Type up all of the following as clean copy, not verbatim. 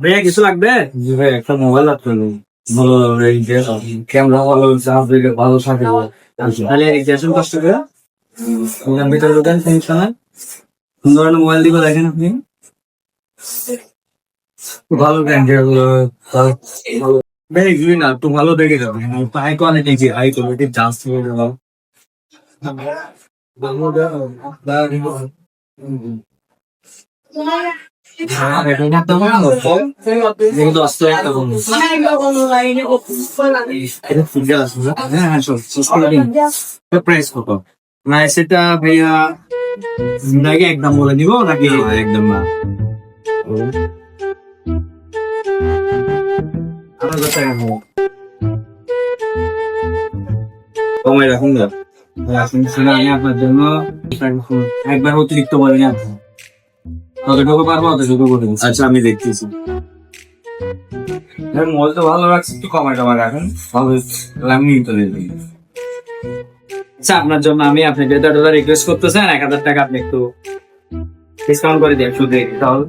ভাইয়া কিছু লাগবে? জি ভাই, একটা মোবাইল লাগতো, ভালো ক্যামেরা ভালো, চার্জ ভালো থাকে। তাহলে রেজিস্ট্রেশন কষ্ট করে ভিতরে ঢোকেন, সমস্যা নাই। সুন্দর মোবাইল দিব, দেখেন আপনি ভালো ব্র্যান্ডের ভাই এগুলি না একটু ভালো দেখে যাবে, high quality high quality charge করে দেওয়া। প্রাইস কত? না সেটা ভাইয়া নাকি একদম বলে দিব নাকি একদম না? 8,000 টাকা হবে। কমাই রাখুন না। আমি আপনার জন্য একবার অতিরিক্ত বলে না, যতটুকু পারবো অতটুকু করে দিচ্ছি। আচ্ছা আমি দেখতেছি। মোবাইল তো ভালো রাখছি, একটু কমাই টমাই রাখুন, আমি তো দিই। আচ্ছা আপনার জন্য আমি, আপনি যেটা রিকোয়েস্ট করতেছেন 1,000 টাকা আপনি একটু ডিসকাউন্ট করে দিন, শুধু তাহলে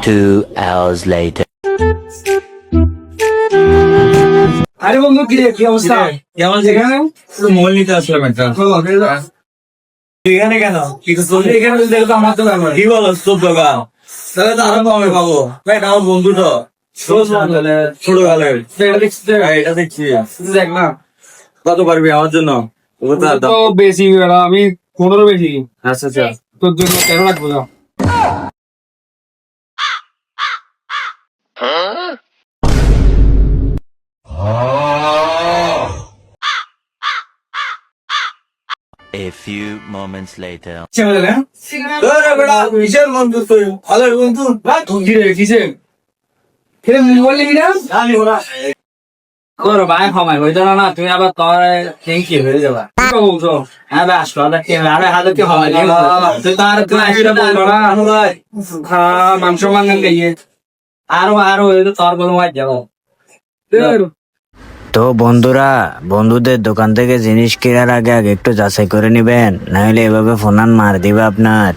2 hours later. আরে বন্ধু কি রে, কি অবস্থা? কেমন সেখানে মোবাইল নিতে আসলাম একটা। এখানে কেন এখানে দেখো তো আমার তো ব্যাপার। কি বলো 14 তাহলে তো আরো কমে পাবো ভাই, আমার বন্ধু তো ছোটবেলার। এটা দেখছি, দেখ না কত পারবি আমার জন্য? তো বেশি, আমি 15 বেশি। আচ্ছা আচ্ছা, তোর জন্য 13 রাখবো না। A few moments later. কিসের বন্ধু তুই? ভালো বন্ধু কি রে কিসে কিরে মোবাইল নিবি না? তোর ভাই ক্ষমাই হইতো না, তুমি আবার তোর কি হয়ে যাবা? কি বলছো? হ্যাঁ ভাই আসলো, আরে হাজার কি হয় তুই তার তুই আসলে বলতো না হ্যাঁ মাংস মাঙ্গান গাইয়ে আরো আরো তোর কোনো মাছ যাবো। তো বন্ধুরা, বন্ধুদের দোকান থেকে জিনিস কেনার আগে আগে একটু যাচাই করে নিবেন, নাহলে এভাবে ফোনান মার দিবে আপনার।